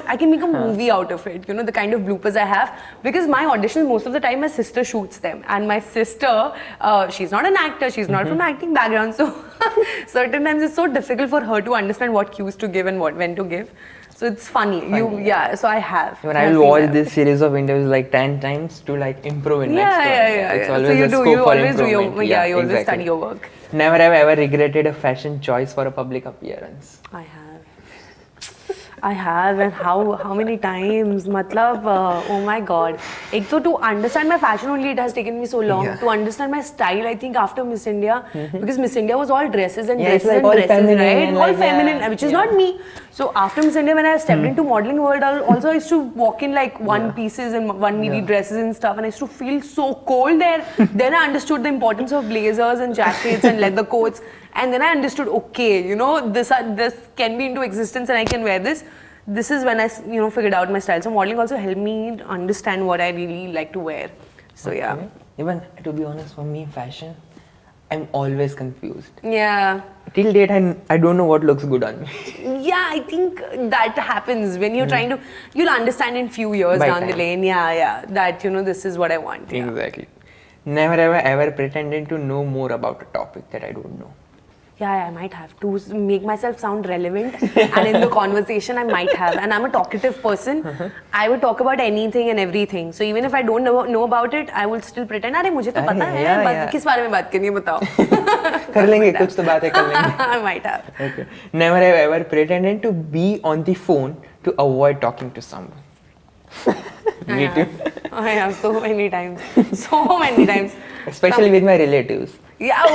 I can make a movie out of it. The kind of bloopers I have because my auditions most of the time my sister shoots them and my sister she's not an actor. She's not from acting background, so certain times it's so difficult for her to understand what cues to give and when to give. So it's funny. So I have. When I will watch this series of interviews like 10 times to like improve in next one. It's always so you a do. scope You for always do your. improvement. You always exactly. study your work. Never have I ever regretted a fashion choice for a public appearance. I have and how many times matlab oh my god ek to understand my fashion only it has taken me so long to understand my style I think after Miss India because Miss India was all dresses and dresses like and all dresses feminine right all feminine which is not me so after Miss India when I stepped into modeling world also I used to walk in like one pieces and one midi dresses and stuff and I used to feel so cold there then I understood the importance of blazers and jackets and leather coats and then I understood okay this can be into existence and I can wear this. This is when I figured out my style. So modeling also helped me understand what I really like to wear. So yeah. Even to be honest, for me, fashion, I'm always confused. Yeah. Till date, I don't know what looks good on me. Yeah, I think that happens when you're trying to. You'll understand in few years down the lane. Yeah. That this is what I want. Yeah. Exactly. Never ever pretended to know more about a topic that I don't know. Yeah, I might have to make myself sound relevant and in the conversation I might have and I'm a talkative person. I would talk about anything and everything. So even if I don't know about it, I will still pretend अरे मुझे तो पता है किस बारे में बात करनी है बताओ. कर लेंगे कुछ तो बातें कर लेंगे. I might have. Okay. Never ever pretended to be on the phone to avoid talking to someone. Me too. I have so many times. So many times. Especially with my relatives. Yeah,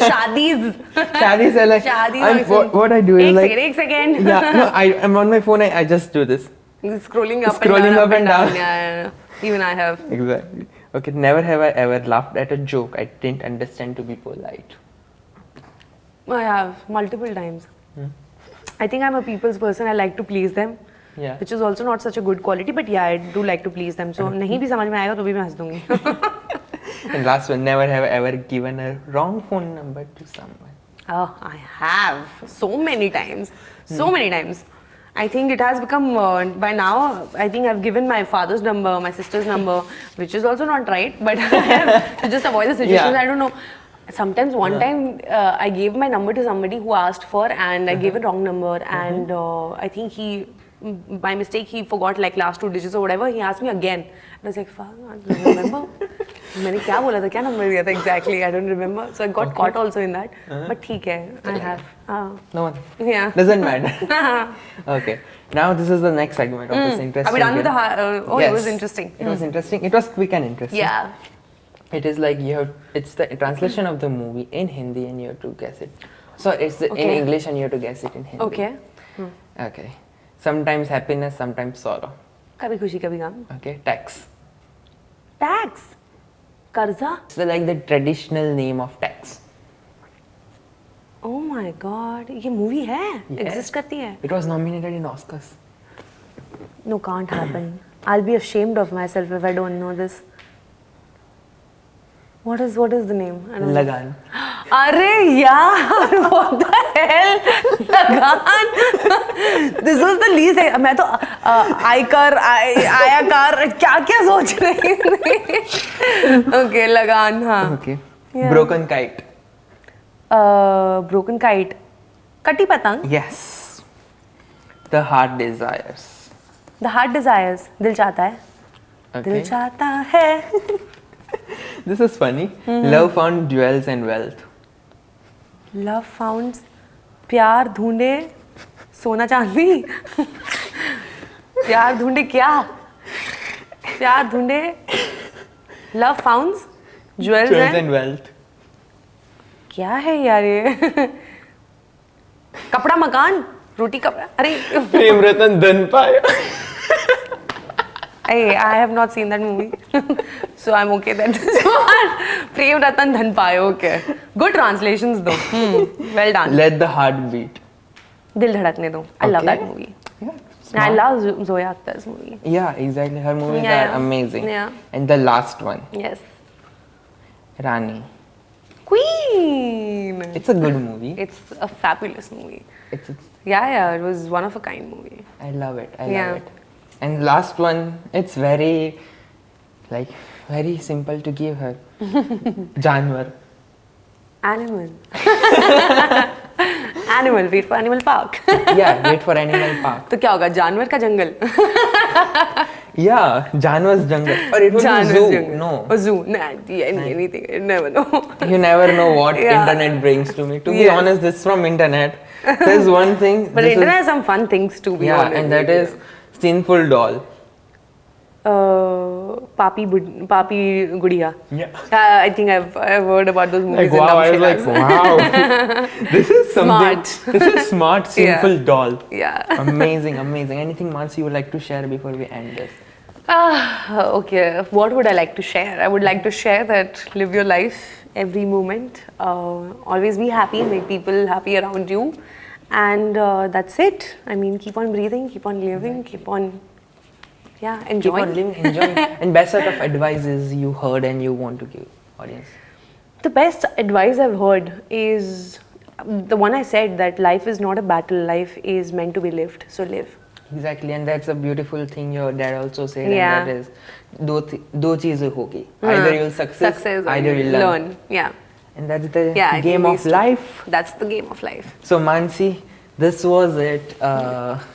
shadis. Shadis are like, what I do is like... Ek second. Yeah, no, I'm on my phone, I just do this. Scrolling up and down. Yeah. Even I have. Exactly. Okay, never have I ever laughed at a joke I didn't understand to be polite. I have, multiple times. I think I'm a people's person, I like to please them. Yeah. Which is also not such a good quality, but yeah, I do like to please them. So, नहीं भी समझ में आएगा तो भी मैं हंस दूँगी. And last one, never have I ever given a wrong phone number to someone. Oh, I have. So many times. So many times. I think it has become, by now, I think I've given my father's number, my sister's number, which is also not right, but I have to just avoid the situations. I don't know. Sometimes one time I gave my number to somebody who asked for and I gave a wrong number and I think by mistake he forgot like last 2 digits or whatever. He asked me again. And I was like, fuck, I don't remember. मैंने क्या बोला था क्या number दिया था exactly I don't remember so I got caught also in that but ठीक है I have no one doesn't matter okay now this is the next segment of this interesting are we done with the it was interesting it was interesting it was quick and interesting yeah it is like it's the translation of the movie in Hindi and you have to guess it so it's in English and you have to guess it in Hindi okay okay Sometimes happiness, sometimes sorrow. कभी खुशी कभी गम. Okay, tax. Tax. कर्जा. It's like the traditional name of tax. Oh my God, ये movie है? Exist करती है? It was nominated in Oscars. No, can't happen. I'll be ashamed of myself if I don't know this. What is the name? I don't know. Lagan. अरे यार, what the hell? लगान. This was the least. मैं तो आयकर क्या सोच रही थी. Okay, लगान हाँ. Okay. Yeah. Broken kite. Broken kite. कटी पतंग. Yes. The heart desires. The heart desires. दिल चाहता है. Okay. दिल चाहता है. This is funny. Love found jewels and wealth. Love found. प्यार ढूंढे सोना चांदी. प्यार ढूंढे क्या? प्यार ढूंढे. Love found jewels and wealth. क्या है यार ये? कपड़ा मकान रोटी कपड़ा. अरे प्रेम रतन धन पाया. Hey, I have not seen that movie, so I'm okay that this one. Prem Ratan Dhan Payo, okay. Good translations though. Well done. Let the heart beat. Dil Dhadakne Do. I love that movie. Yeah. I love Zoya Akhtar's movie. Yeah, exactly. Her movies are amazing. Yeah. And the last one. Yes. Rani. Queen. It's a good movie. It's a fabulous movie. It's Yeah. It was one of a kind movie. I love it. I love it. And last one, it's very simple to give her. Janwar. Animal. Animal. Wait for Animal Park. Yeah, wait for Animal Park. तो क्या होगा? जानवर का जंगल. Yeah, Janwar's jungle. Or it would be zoo. Jungle. No. A zoo. Nah, anything. You never know. You never know what internet brings to me. To be honest, this is from internet. There's one thing. But internet has some fun things to be honest. Yeah, and that is Sinful Doll. Papi Gudiya. Yeah. I think I've heard about those movies. Like, wow, I was like, wow. This is something. Smart. This is smart, Sinful Doll. Yeah. Amazing. Anything, Mansi, you would like to share before we end this? Okay. What would I like to share? I would like to share that live your life every moment. Always be happy, make people happy around you. And that's it. I mean, keep on breathing, keep on living, keep on enjoying. Keep on living, enjoying. And best set of advices you heard and you want to give audience? The best advice I've heard is the one I said, that life is not a battle, life is meant to be lived, so live. Exactly, and that's a beautiful thing your dad also said, Yeah. and that is, do cheezein hogi. Either you'll success, either you'll learn. Yeah. And that's the game of life. That's the game of life. So Mansi, this was it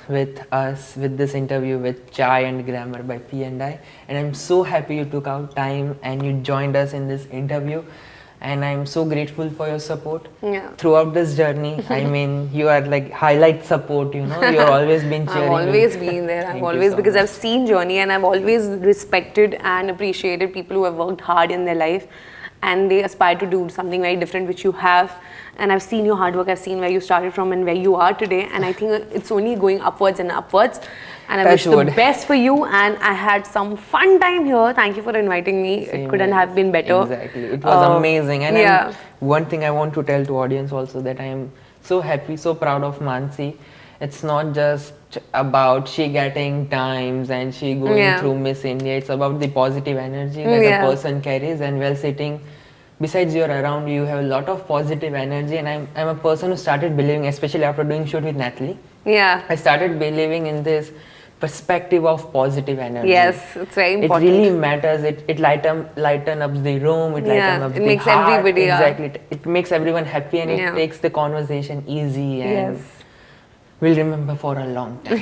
with us, with this interview with Chai and Glamour by P&I. And I'm so happy you took out time and you joined us in this interview. And I'm so grateful for your support throughout this journey. I mean, you are like highlight support, you know, you've always been cheering. I've always been there. I've always, because I've seen journey and I've always respected and appreciated people who have worked hard in their life and they aspire to do something very different, which you have. And I've seen your hard work, I've seen where you started from and where you are today. And I think it's only going upwards and upwards. And I wish the best for you. And I had some fun time here. Thank you for inviting me. It couldn't have been better. Exactly. It was amazing. And one thing I want to tell to audience also, that I am so happy, so proud of Mansi. It's not just about she getting times and she going through Miss India. It's about the positive energy that a person carries, and while sitting besides you're around you have a lot of positive energy. And I'm a person who started believing, especially after doing shoot with Natalie. Yeah. I started believing in this perspective of positive energy. Yes, it's very important. It really matters. It lighten up the room. It lighten up the heart. It makes everybody exactly. It makes everyone happy, and it makes the conversation easy, and we'll remember for a long time.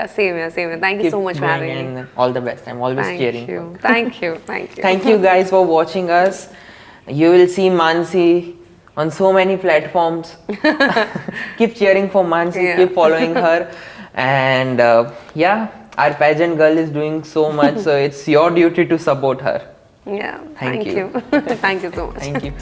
Same here. Thank you so much for having me. All the best. I'm always cheering. Thank you. Thank you guys for watching us. You will see Mansi on so many platforms. Keep cheering for Mansi. Keep following her. And our pageant girl is doing so much, so it's your duty to support her. Yeah, thank you. Thank you so much. Thank you.